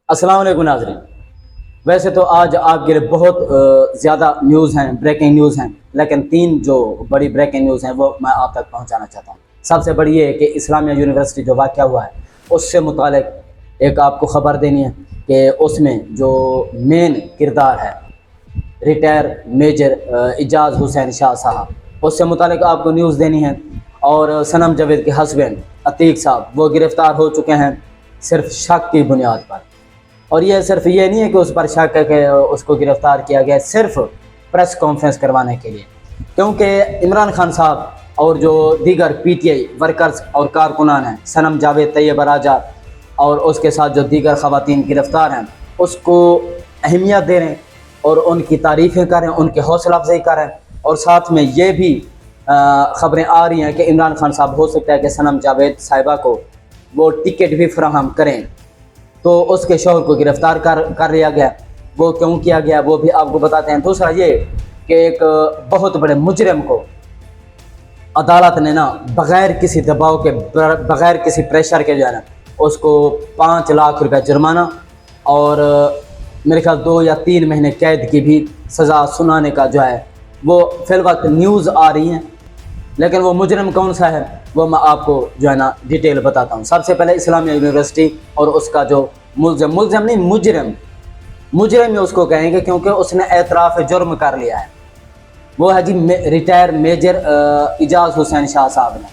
अस्सलाम वालेकुम नाज़रीन। वैसे तो आज आपके लिए बहुत ज़्यादा न्यूज़ हैं, ब्रेकिंग न्यूज़ हैं, लेकिन 3 जो बड़ी ब्रेकिंग न्यूज़ हैं वो मैं आप तक पहुंचाना चाहता हूं। सबसे बड़ी ये है कि इस्लामिया यूनिवर्सिटी जो वाक़या हुआ है उससे मुतालिक एक आपको ख़बर देनी है कि उसमें जो मेन किरदार है रिटायर मेजर इजाज़ हुसैन शाह साहब, उससे मुतालिक आपको न्यूज़ देनी है। और सनम जावेद के हस्बैंड अतीक साहब वो गिरफ़्तार हो चुके हैं सिर्फ शक की बुनियाद पर। और ये सिर्फ ये नहीं है कि उस पर शक है कि उसको गिरफ़्तार किया गया सिर्फ प्रेस कॉन्फ्रेंस करवाने के लिए, क्योंकि इमरान खान साहब और जो दीगर पीटीआई वर्कर्स और कारकुनान हैं, सनम जावेद, तैयबा राजा और उसके साथ जो दीगर ख़वातीन गिरफ़्तार हैं, उसको अहमियत दे रहे हैं और उनकी तारीफ़ें करें, उनकी हौसला अफजाई करें। और साथ में ये भी ख़बरें आ रही हैं कि इमरान खान साहब हो सकता है कि सनम जावेद साहिबा को वो टिकट भी फराहम करें, तो उसके शौहर को गिरफ़्तार कर लिया गया। वो क्यों किया गया वो भी आपको बताते हैं। दूसरा ये कि एक बहुत बड़े मुजरिम को अदालत ने ना बग़ैर किसी दबाव के, बग़ैर किसी प्रेशर के जो है ना उसको 5 लाख रुपये जुर्माना और मेरे ख्याल 2 या 3 महीने कैद की भी सज़ा सुनाने का जो है वो फ़िल वक्त न्यूज़ आ रही हैं। लेकिन वो मुजरिम कौन सा है वो मैं आपको जो है ना डिटेल बताता हूँ। सबसे पहले इस्लामिया यूनिवर्सिटी और उसका जो मुलज़म नहीं, मुजरिम ही उसको कहेंगे क्योंकि उसने एतराफ़ जुर्म कर लिया है। वो है जी रिटायर मेजर इजाज़ हुसैन शाह साहब ने।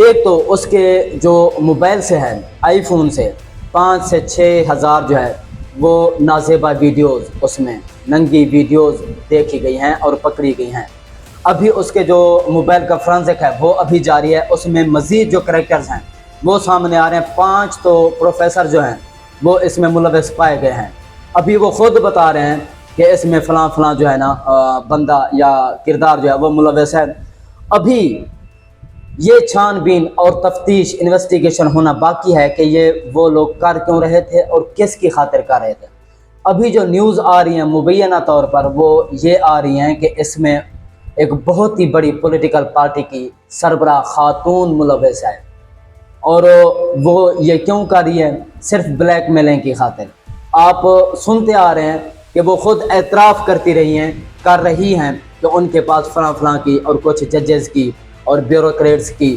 एक तो उसके जो मोबाइल से है, आईफोन से 5 से 6 हज़ार जो है वो नाज़ेबा वीडियोज़, उसमें नंगी वीडियोज़ देखी गई हैं और पकड़ी गई हैं। अभी उसके जो मोबाइल का फ्रांसिक है वो अभी जारी है, उसमें मज़ीद जो करैक्टर्स हैं वो सामने आ रहे हैं। 5 तो प्रोफेसर जो हैं वो इसमें मुलव्वस पाए गए हैं। अभी वो ख़ुद बता रहे हैं कि इसमें फ़लाँ जो है ना बंदा या किरदार जो है वो मुलव्वस है। अभी ये छानबीन और तफ्तीश इन्वेस्टिगेशन होना बाकी है कि ये वो लोग कर क्यों रहे थे और किस की खातिर कर रहे थे। अभी जो न्यूज़ आ रही हैं मुबैना तौर पर वो ये आ रही हैं कि इसमें एक बहुत ही बड़ी पॉलिटिकल पार्टी की सरबराह खातून मुलव्वस है और वो ये क्यों कर रही है, सिर्फ ब्लैक मेलिंग की खातिर। आप सुनते आ रहे हैं कि वो ख़ुद एतराफ़ कर रही हैं कि उनके पास फ़लाँ की और कुछ जजेस की और ब्यूरोक्रेट्स की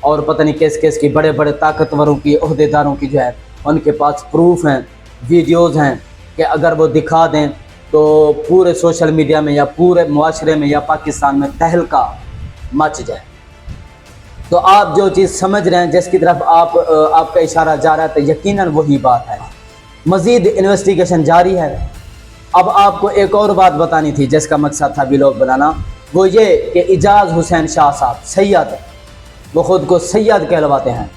और पता नहीं किस की बड़े बड़े ताकतवरों की, ओहदेदारों की जो है उनके पास प्रूफ हैं, वीडियोज़ हैं कि अगर वो दिखा दें तो पूरे सोशल मीडिया में या पूरे मुआशरे में या पाकिस्तान में तहलका मच जाए। तो आप जो चीज़ समझ रहे हैं, जिसकी तरफ आपका इशारा जा रहा है, तो यकीनन वही बात है। मज़ीद इन्वेस्टिगेशन जारी है। अब आपको एक और बात बतानी थी जिसका मकसद था व्लॉग बनाना, वो ये कि इजाज़ हुसैन शाह साहब सैयद, वो ख़ुद को सैयद कहलवाते हैं,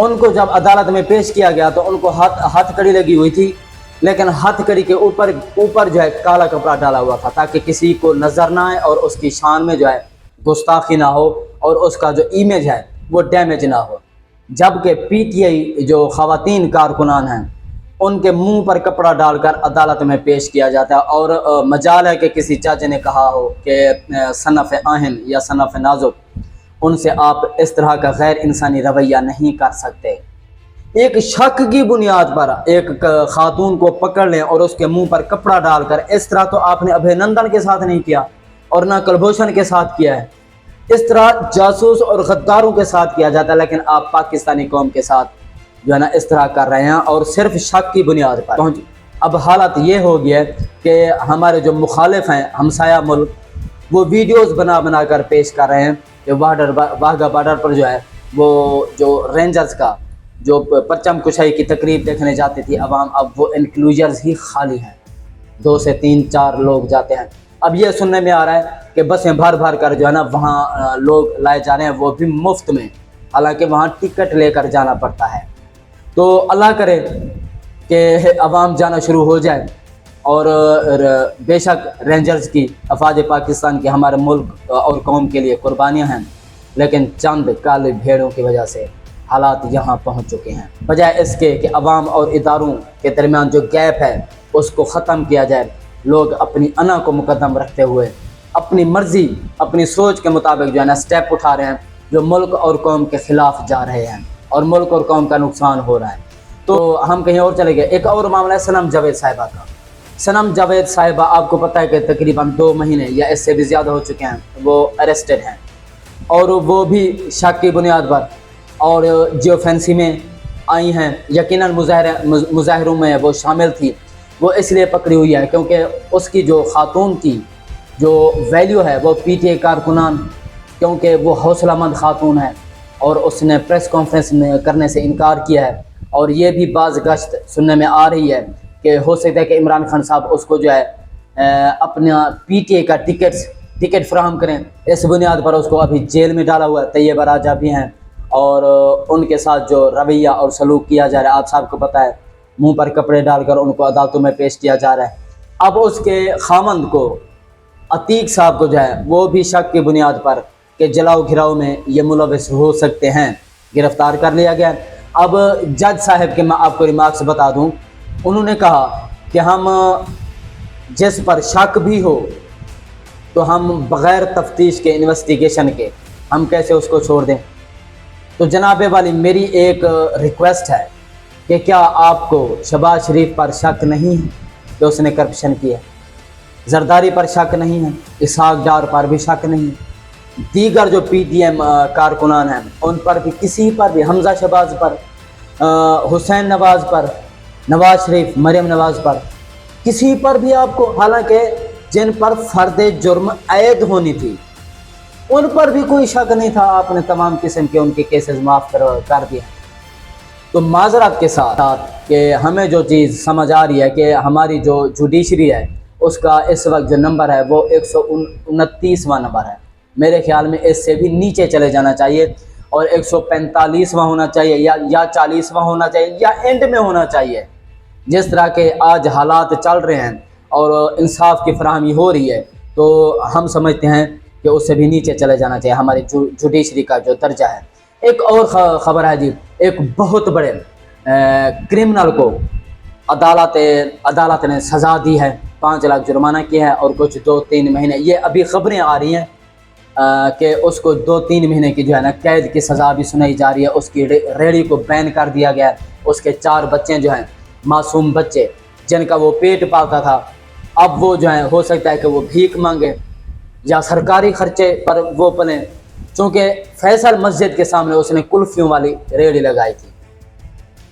उनको जब अदालत में पेश किया गया तो उनको हथकड़ी लगी हुई थी, लेकिन हथकड़ी के ऊपर जो है काला कपड़ा डाला हुआ था ताकि किसी को नज़र ना आए और उसकी शान में जो है गुस्ताखी ना हो और उसका जो इमेज है वो डैमेज ना हो। जबकि पीटीआई जो ख़वातीन कारकुनान हैं उनके मुंह पर कपड़ा डालकर अदालत में पेश किया जाता है। और मजाल है कि किसी जज ने कहा हो कि सनफ़ आहिन या सनफ़ नाजुक, उनसे आप इस तरह का गैर इंसानी रवैया नहीं कर सकते। एक शक की बुनियाद पर एक खातून को पकड़ लें और उसके मुंह पर कपड़ा डालकर, इस तरह तो आपने अभिनंदन के साथ नहीं किया और ना कुलभूषण के साथ किया है। इस तरह जासूस और गद्दारों के साथ किया जाता है, लेकिन आप पाकिस्तानी कौम के साथ जो है ना इस तरह कर रहे हैं और सिर्फ शक की बुनियाद पर पहुँच। अब हालत ये हो गया है कि हमारे जो मुखालिफ हैं हमसाया मुल्क, वो वीडियोज़ बना कर पेश कर रहे हैं कि वाघा बॉर्डर पर जो है वो जो रेंजर्स का जो परचम कुशाई की तकरीब देखने जाती थी अवाम, अब वो इंक्लूजर्स ही खाली हैं, 2 से 3-4 लोग जाते हैं। अब ये सुनने में आ रहा है कि बसें भर कर जो है ना वहाँ लोग लाए जा रहे हैं, वो भी मुफ्त में, हालांकि वहाँ टिकट लेकर जाना पड़ता है। तो अल्लाह करे कि अवाम जाना शुरू हो जाए और बेशक रेंजर्स की, अफवाज पाकिस्तान की हमारे मुल्क और कौम के लिए कुर्बानियाँ हैं, लेकिन चंद काले भेड़ों की वजह से हालात यहाँ पहुँच चुके हैं। बजाय इसके कि अवाम और इदारों के दरमियान जो गैप है उसको ख़त्म किया जाए, लोग अपनी अना को मुकद्दम रखते हुए अपनी मर्ज़ी, अपनी सोच के मुताबिक जो है ना स्टेप उठा रहे हैं जो मुल्क और कौम के ख़िलाफ़ जा रहे हैं और मुल्क और कौम का नुकसान हो रहा है। تو ہم کہیں اور چلے گئے. ایک اور معاملہ ہے سنم جاوید صاحبہ کا. سنم جاوید صاحبہ آپ کو پتہ ہے کہ تقریباً 2 مہینے یا اس سے بھی زیادہ ہو چکے ہیں وہ اریسٹڈ ہیں, اور وہ بھی شک کی بنیاد پر, اور جیو فینسی میں آئی ہیں. یقیناً مظاہروں میں وہ شامل تھی. وہ اس لیے پکڑی ہوئی ہے کیونکہ اس کی جو خاتون کی جو ویلیو ہے وہ پی ٹی آئی کارکنان, کیونکہ وہ حوصلہ مند خاتون ہے اور اس نے پریس کانفرنس کرنے سے انکار کیا ہے. اور یہ بھی بعض گشت سننے میں آ رہی ہے کہ ہو سکتا ہے کہ عمران خان صاحب اس کو جو ہے اپنا پی ٹی آئی کا ٹکٹ فراہم کریں. اس بنیاد پر اس کو ابھی جیل میں ڈالا ہوا ہے. طیبہ راجہ بھی ہیں, اور ان کے ساتھ جو رویہ اور سلوک کیا جا رہا ہے آپ صاحب کو پتہ ہے, منہ پر کپڑے ڈال کر ان کو عدالتوں میں پیش کیا جا رہا ہے. اب اس کے خامند کو, عتیق صاحب کو جو ہے وہ بھی شک کی بنیاد پر کہ جلاؤ گھراؤ میں یہ ملوث ہو سکتے ہیں گرفتار کر لیا گیا. اب جج صاحب کے میں آپ کو ریمارکس بتا دوں. انہوں نے کہا کہ ہم جس پر شک بھی ہو تو ہم بغیر تفتیش کے, انویسٹیگیشن کے, ہم کیسے اس کو چھوڑ دیں. تو جناب والی میری ایک ریکویسٹ ہے کہ کیا آپ کو شہباز شریف پر شک نہیں ہے کہ اس نے کرپشن کیا, زرداری پر شک نہیں ہے, اسحاق ڈار پر بھی شک نہیں ہے, دیگر جو پی ٹی ایم کارکنان ہیں ان پر بھی, کسی پر بھی, حمزہ شہباز پر, حسین نواز پر, نواز شریف, مریم نواز پر, کسی پر بھی آپ کو, حالانکہ جن پر فرد جرم عائد ہونی تھی ان پر بھی کوئی شک نہیں تھا, آپ نے تمام قسم کے ان کے کیسز معاف کر دیا. تو معذرت کے ساتھ کہ ہمیں جو چیز سمجھ آ رہی ہے کہ ہماری جو جوڈیشری ہے اس کا اس وقت جو نمبر ہے وہ 129واں نمبر ہے. میرے خیال میں اس سے بھی نیچے چلے جانا چاہیے اور 145واں ہونا چاہیے یا 40واں ہونا چاہیے یا اینڈ میں ہونا چاہیے. جس طرح کے آج حالات چل رہے ہیں اور انصاف کی فراہمی ہو رہی ہے تو ہم سمجھتے ہیں کہ اس سے بھی نیچے چلے جانا چاہیے ہماری جوڈیشری کا جو درجہ ہے. ایک اور خبر ہے جی, ایک بہت بڑے کرمنل کو عدالت نے سزا دی ہے, 5 لاکھ جرمانہ کیا ہے اور کچھ 2-3 مہینے, یہ ابھی خبریں آ رہی ہیں کہ اس کو 2-3 مہینے کی جو ہے نا قید کی سزا بھی سنائی جا رہی ہے. اس کی ریڑھی کو بین کر دیا گیا ہے. اس کے 4 بچے جو ہیں, معصوم بچے جن کا وہ پیٹ پالتا تھا, اب وہ جو ہیں ہو سکتا ہے کہ وہ بھیک مانگے یا سرکاری خرچے پر وہ پلیں, چونکہ فیصل مسجد کے سامنے اس نے کلفیوں والی ریڑھی لگائی تھی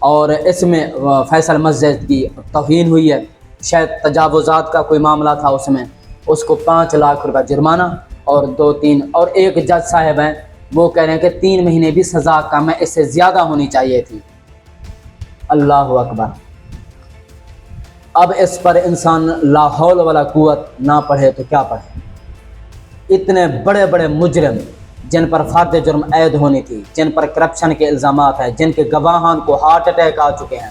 اور اس میں فیصل مسجد کی توہین ہوئی ہے. شاید تجاوزات کا کوئی معاملہ تھا اس میں. اس کو 5 لاکھ روپے جرمانہ اور 2-3 اور ایک جج صاحب ہیں وہ کہہ رہے ہیں کہ 3 مہینے بھی سزا کم ہے, اس سے زیادہ ہونی چاہیے تھی. اللہ اکبر. اب اس پر انسان لا حول ولا قوت نہ پڑھے تو کیا پڑھے. اتنے بڑے بڑے مجرم جن پر فرد جرم عائد ہونی تھی, جن پر کرپشن کے الزامات ہیں, جن کے گواہان کو ہارٹ اٹیک آ چکے ہیں.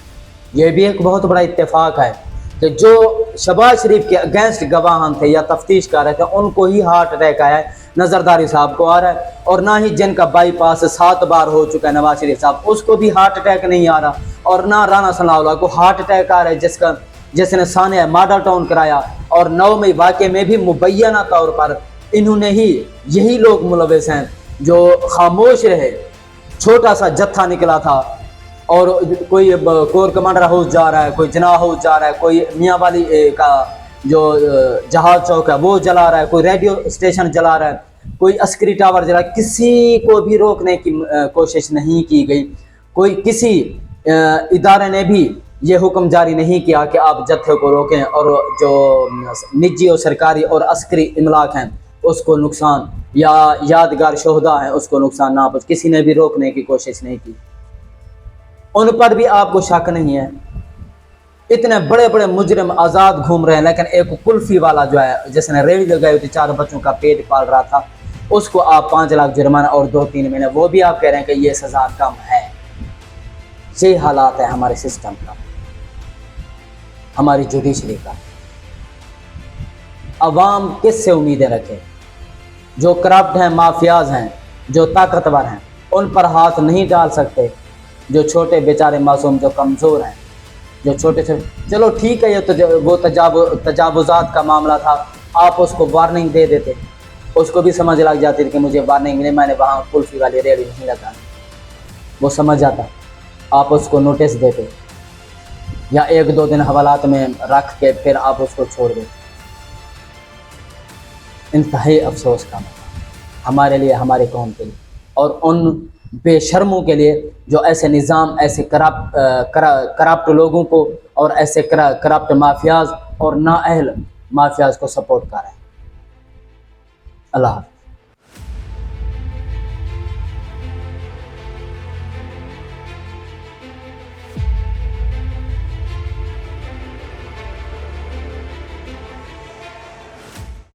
یہ بھی ایک بہت بڑا اتفاق ہے کہ جو شہباز شریف کے اگینسٹ گواہان تھے یا تفتیش کر رہے تھے ان کو ہی ہارٹ اٹیک آیا ہے, نہ زرداری صاحب کو آ رہا ہے اور نہ ہی جن کا بائی پاس 7 بار ہو چکا ہے نواز شریف صاحب, اس کو بھی ہارٹ اٹیک نہیں آ رہا, اور نہ رانا ثناء اللہ کو ہارٹ اٹیک آ رہا ہے جس نے سانحہ ماڈل ٹاؤن کرایا. اور 9 مئی واقعے میں بھی مبینہ طور پر انہوں نے ہی, یہی لوگ ملوث ہیں جو خاموش رہے. چھوٹا سا جتھا نکلا تھا اور کوئی کور کمانڈر ہاؤس جا رہا ہے, کوئی جناح ہاؤس جا رہا ہے, کوئی میاں والی کا جو جہاز چوک ہے وہ جلا رہا ہے, کوئی ریڈیو اسٹیشن جلا رہا ہے, کوئی عسکری ٹاور جلا, کسی کو بھی روکنے کی کوشش نہیں کی گئی. کوئی کسی ادارے نے بھی یہ حکم جاری نہیں کیا کہ آپ جتھے کو روکیں اور جو نجی اور سرکاری اور عسکری املاک ہیں اس کو نقصان, یا یادگار شہداء ہیں اس کو نقصان نہ پہنچے. کسی نے بھی روکنے کی کوشش نہیں کی. ان پر بھی آپ کو شک نہیں ہے. اتنے بڑے بڑے مجرم آزاد گھوم رہے ہیں, لیکن ایک کلفی والا جو ہے جس نے ریڑھی لگائی ہوئی تھی, 4 بچوں کا پیٹ پال رہا تھا, اس کو آپ 5 لاکھ جرمانہ اور 2-3 مہینے, وہ بھی آپ کہہ رہے ہیں کہ یہ سزا کم ہے. یہ حالات ہے ہمارے سسٹم کا, ہماری جوڈیشری کا. عوام کس سے امیدیں رکھے؟ جو کرپٹ ہیں, مافیاز ہیں, جو طاقتور ہیں, ان پر ہاتھ نہیں ڈال سکتے. جو چھوٹے بیچارے معصوم, جو کمزور ہیں, جو چھوٹے چلو ٹھیک ہے, یہ وہ تجاوزات کا معاملہ تھا, آپ اس کو وارننگ دے دیتے, اس کو بھی سمجھ لگ جاتی تھی کہ مجھے وارننگ ملے, میں نے وہاں کلفی والی ریڑھی نہیں لگانی, وہ سمجھ جاتا, آپ اس کو نوٹس دیتے. یا ایک دو دن حوالات میں رکھ کے پھر آپ اس کو چھوڑ دیں. انتہائی افسوس کا مسئلہ ہمارے لیے، ہماری قوم کے لیے، اور ان بے شرموں کے لیے جو ایسے نظام، ایسے کرپٹ لوگوں کو اور ایسے کرپٹ مافیاز اور نااہل مافیاز کو سپورٹ کر رہے ہیں. اللہ حافظ.